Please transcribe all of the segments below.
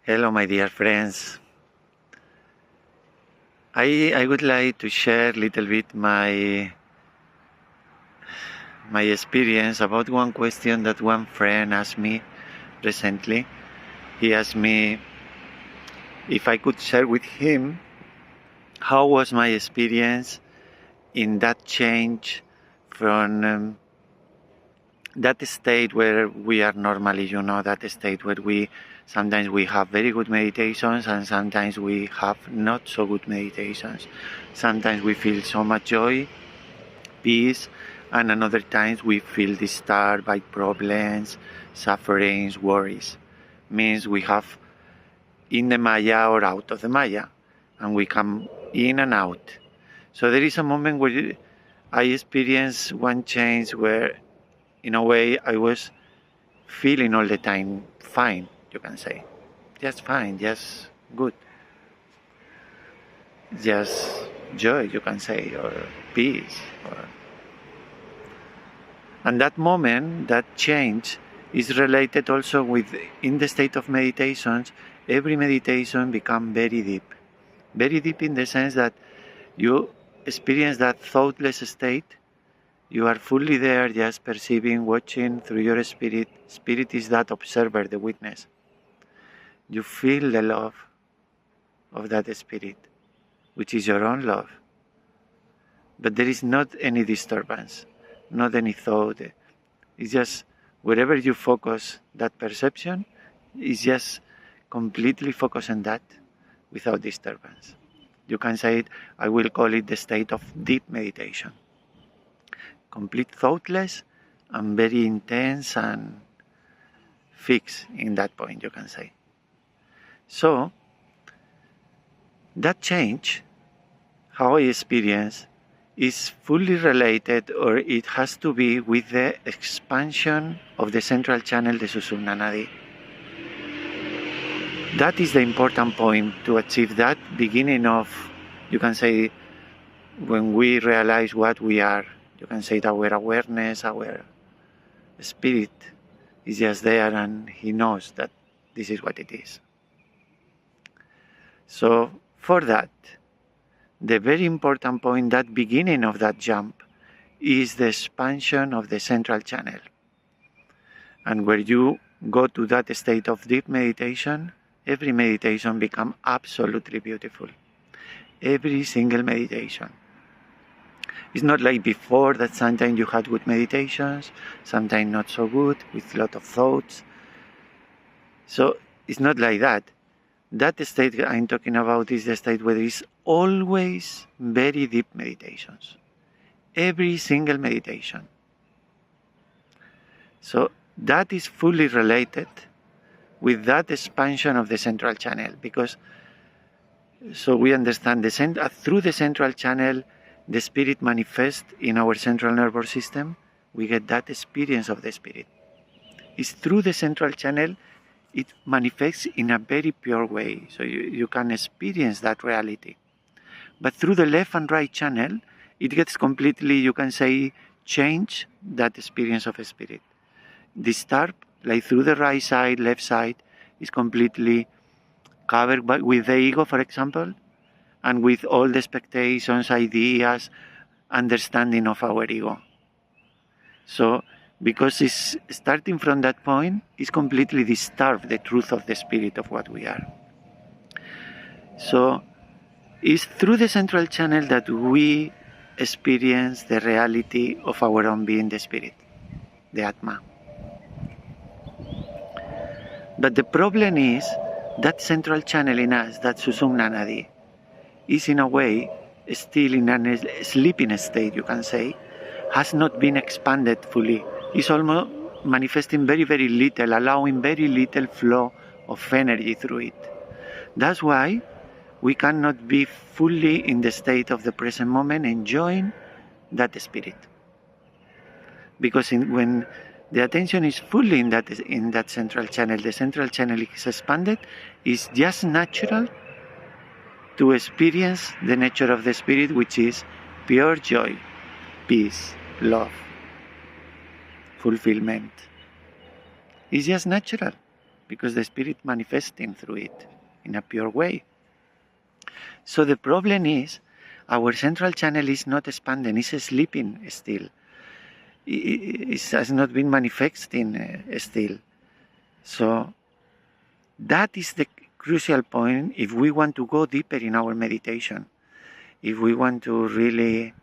Hello, my dear friends. I would like to share a little bit my experience about one question that one friend asked me recently. He asked me if I could share with him how was my experience in that change from that state where we are normally, that state where sometimes we have very good meditations and sometimes we have not so good meditations. Sometimes we feel so much joy, peace, and another times we feel disturbed by problems, sufferings, worries. Means we have in the Maya or out of the Maya, and we come in and out. So there is a moment where I experienced one change where in a way I was feeling all the time fine, you can say. Just fine, just good. Just joy, you can say, or peace. And that moment, that change, is related also with, in the state of meditations, every meditation becomes very deep. Very deep in the sense that you experience that thoughtless state. You are fully there, just perceiving, watching through your spirit. Spirit is that observer, the witness. You feel the love of that spirit, which is your own love. But there is not any disturbance, not any thought. It's just wherever you focus that perception, it's just completely focus on that without disturbance. You can say it, I will call it the state of deep meditation. Complete thoughtless and very intense and fixed in that point, you can say. So, that change, how I experience, is fully related, or it has to be with the expansion of the central channel, the Sushumna Nadi. That is the important point to achieve that beginning of, you can say, when we realize what we are. You can say that our awareness, our spirit is just there and he knows that this is what it is. So for that, the very important point, that beginning of that jump, is the expansion of the central channel. And where you go to that state of deep meditation, every meditation becomes absolutely beautiful. Every single meditation. It's not like before that sometimes you had good meditations, sometimes not so good, with a lot of thoughts. So it's not like that. That state I'm talking about is the state where there is always very deep meditations. Every single meditation. So that is fully related with that expansion of the central channel, because so we understand through the central channel the spirit manifests in our central nervous system. We get that experience of the spirit. It's through the central channel it manifests in a very pure way, so you can experience that reality. But through the left and right channel, it gets completely, you can say, change that experience of a spirit. Disturbed, like through the right side, left side, is completely covered with the ego, for example, and with all the expectations, ideas, understanding of our ego. So, because it's starting from that point, it's completely disturbed the truth of the spirit of what we are. So, it's through the central channel that we experience the reality of our own being, the spirit, the Atma. But the problem is that central channel in us, that Sushumna Nadi, is in a way still in a sleeping state, you can say, has not been expanded fully. It's almost manifesting very, very little, allowing very little flow of energy through it. That's why we cannot be fully in the state of the present moment enjoying that spirit. Because when the attention is fully in that central channel, the central channel is expanded, it's just natural to experience the nature of the spirit, which is pure joy, peace, love, fulfillment. It's just natural. because the Spirit manifesting through it in a pure way. So the problem is our central channel is not expanding, it's sleeping still. It has not been manifesting still. So that is the crucial point if we want to go deeper in our meditation, if we want to really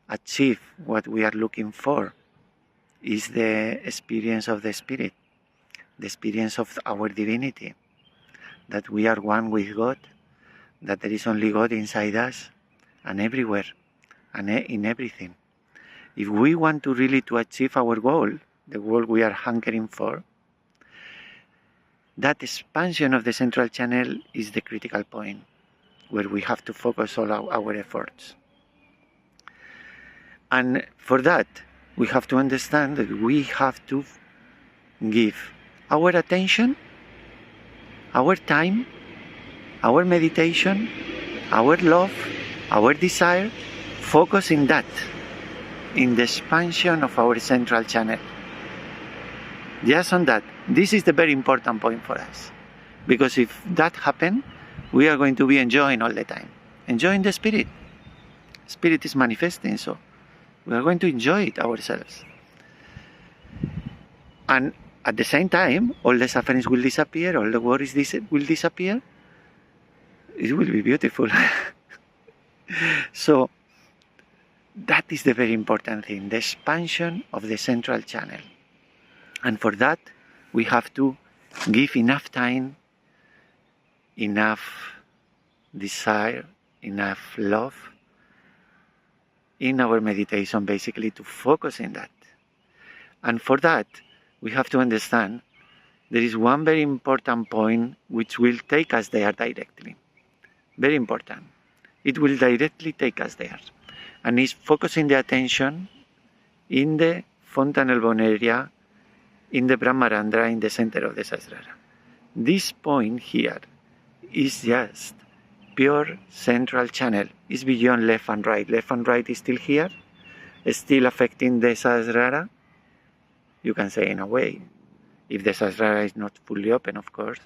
achieve what we are looking for, is the experience of the Spirit, the experience of our divinity, that we are one with God, that there is only God inside us and everywhere and in everything. If we want to really to achieve our goal, the goal we are hankering for, that expansion of the central channel is the critical point where we have to focus all our efforts. And for that, we have to understand that we have to give our attention, our time, our meditation, our love, our desire, focus in that, in the expansion of our central channel. Just on that. This is the very important point for us. Because if that happens, we are going to be enjoying all the time. Enjoying the Spirit. Spirit is manifesting, so we are going to enjoy it ourselves. And at the same time, all the sufferings will disappear, all the worries will disappear. It will be beautiful. So, that is the very important thing, the expansion of the central channel. And for that, we have to give enough time, enough desire, enough love in our meditation, basically to focus in that. And for that, we have to understand there is one very important point which will take us there directly. Very important. It will directly take us there. And it's focusing the attention in the fontanel bone area, in the Brahmarandra, in the center of the Sahasrara. This point here is just pure central channel. It's beyond left and right. Left and right is still here, still affecting the Sahasrara. You can say in a way, if the Sahasrara is not fully open, of course.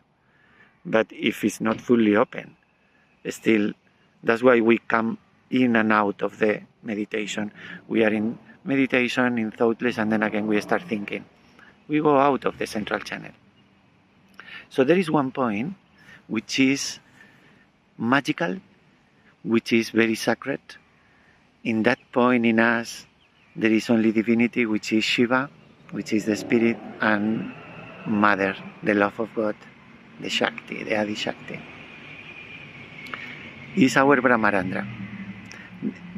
But if it's not fully open, still, that's why we come in and out of the meditation. We are in meditation, in thoughtless, and then again we start thinking. We go out of the central channel. So there is one point which is magical, which is very sacred. In that point in us, there is only divinity, which is Shiva, which is the Spirit, and Mother, the love of God, the Shakti, the Adi Shakti. Is our Brahmarandra.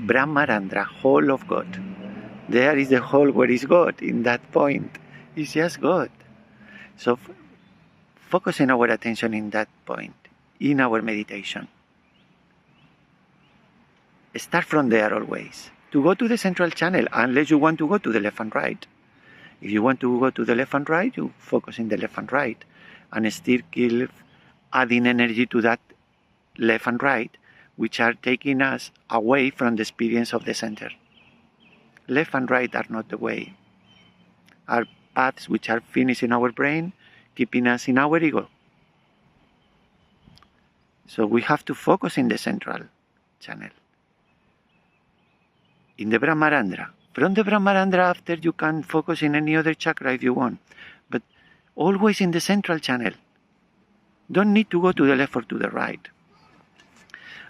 Brahmarandra, whole of God. There is the whole where is God in that point. It's just God. So focusing our attention in that point, in our meditation. Start from there always. To go to the central channel, unless you want to go to the left and right. If you want to go to the left and right, you focus in the left and right. And still keep adding energy to that left and right, which are taking us away from the experience of the center. Left and right are not the way. Are paths which are finished in our brain, keeping us in our ego. So we have to focus in the central channel. In the Brahmarandra. From the Brahmarandra after you can focus in any other chakra if you want. But always in the central channel. Don't need to go to the left or to the right.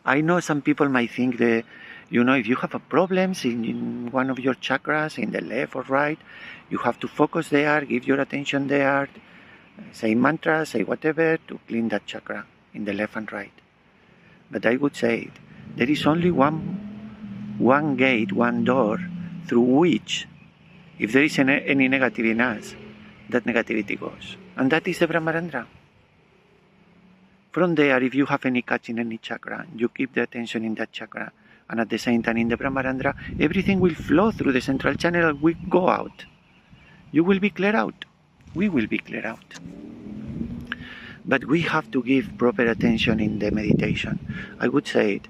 I know some people might think that, if you have a problems in one of your chakras, in the left or right, you have to focus there, give your attention there, say mantra, say whatever, to clean that chakra in the left and right. But I would say there is only one gate, one door, through which, if there is any negative in us, that negativity goes. And that is the Brahmarandra. From there, if you have any catch in any chakra, you keep the attention in that chakra, and at the same time in the Brahmarandra, everything will flow through the central channel and will go out. You will be cleared out. We will be cleared out. But we have to give proper attention in the meditation. I would say it,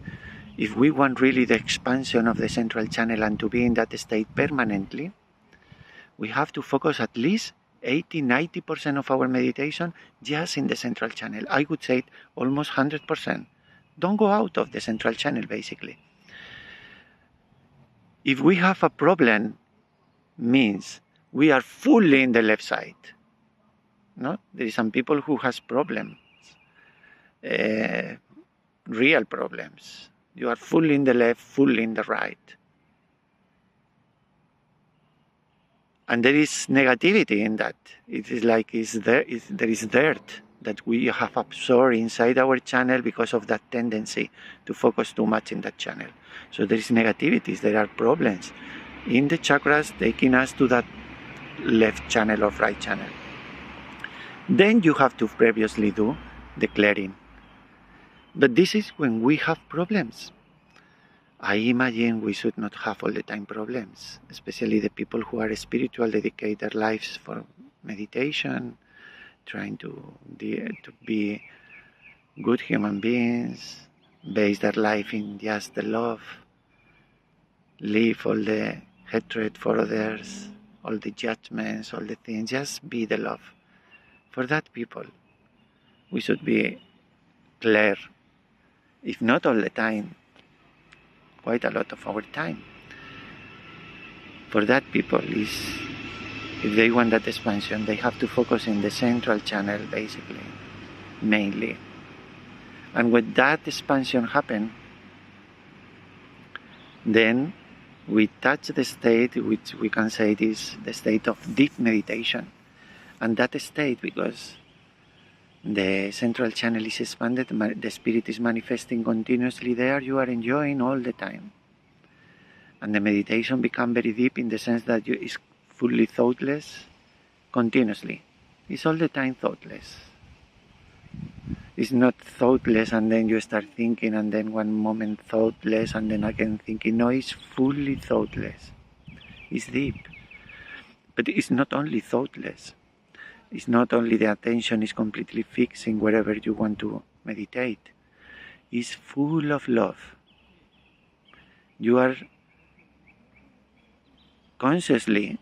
if we want really the expansion of the central channel and to be in that state permanently, we have to focus at least 80-90% of our meditation just in the central channel. I would say almost 100%. Don't go out of the central channel, basically. If we have a problem, means we are fully in the left side. No, there is some people who has problems, real problems. You are fully in the left, fully in the right. And there is negativity in that. It is like there is dirt that we have absorbed inside our channel because of that tendency to focus too much in that channel. So there is negativities, there are problems in the chakras taking us to that left channel or right channel. Then you have to previously do the clearing. But this is when we have problems. I imagine we should not have all the time problems, especially the people who are spiritual, dedicate their lives for meditation, trying to be good human beings, base their life in just the love, leave all the hatred for others, all the judgments, all the things, just be the love. For that people, we should be clear, if not all the time, quite a lot of our time. For that people, if they want that expansion, they have to focus in the central channel, basically, mainly. And when that expansion happens, then we touch the state which we can say is the state of deep meditation. And that state, because the central channel is expanded, the spirit is manifesting continuously there, you are enjoying all the time. And the meditation becomes very deep in the sense that it's fully thoughtless continuously. It's all the time thoughtless. It's not thoughtless and then you start thinking and then one moment thoughtless and then again thinking. No, it's fully thoughtless. It's deep. But it's not only thoughtless. It's not only the attention is completely fixing wherever you want to meditate. It's full of love. You are consciously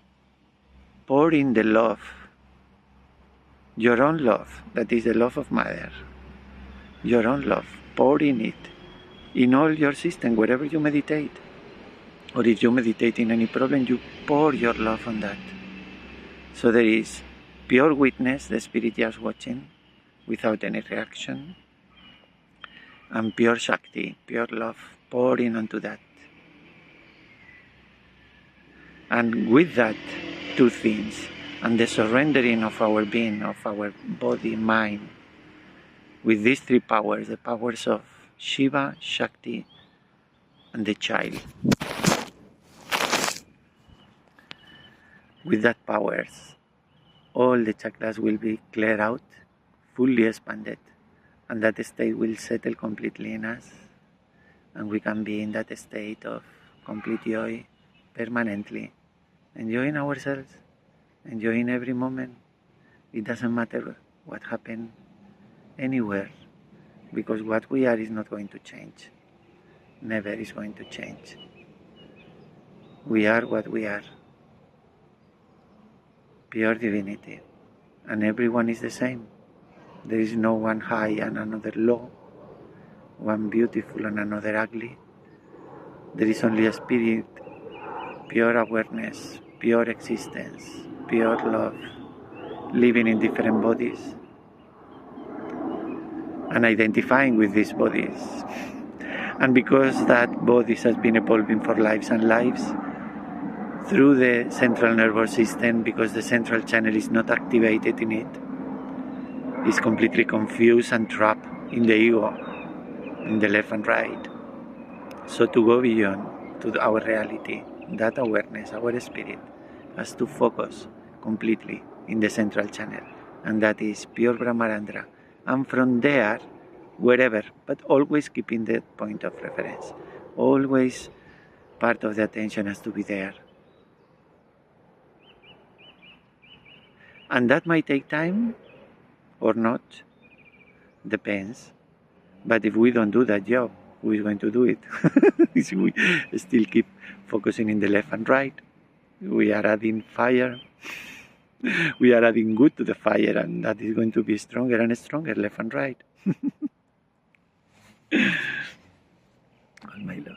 pouring the love, your own love, that is the love of Mother, your own love, pouring it in all your system, wherever you meditate. Or if you meditate in any problem, you pour your love on that. So there is pure witness, the spirit just watching, without any reaction, and pure Shakti, pure love, pouring onto that. And with that, two things, and the surrendering of our being, of our body, mind, with these three powers, the powers of Shiva, Shakti, and the child. With that powers, all the chakras will be cleared out, fully expanded, and that state will settle completely in us, and we can be in that state of complete joy permanently, enjoying ourselves, enjoying every moment. It doesn't matter what happened anywhere, because what we are is not going to change. Never is going to change. We are what we are. Pure divinity. And everyone is the same. There is no one high and another low, one beautiful and another ugly. There is only a spirit, pure awareness, pure existence, pure love, living in different bodies and identifying with these bodies. And because that bodies has been evolving for lives and lives, through the central nervous system, because the central channel is not activated in it, is completely confused and trapped in the ego, in the left and right. So to go beyond to our reality, that awareness, our spirit, has to focus completely in the central channel, and that is pure Brahmarandra. And from there, wherever, but always keeping the point of reference, always part of the attention has to be there. And that might take time or not, depends. But if we don't do that job, who is going to do it? If we still keep focusing in the left and right, we are adding fire We are adding wood to the fire, and that is going to be stronger and stronger, left and right. All my love.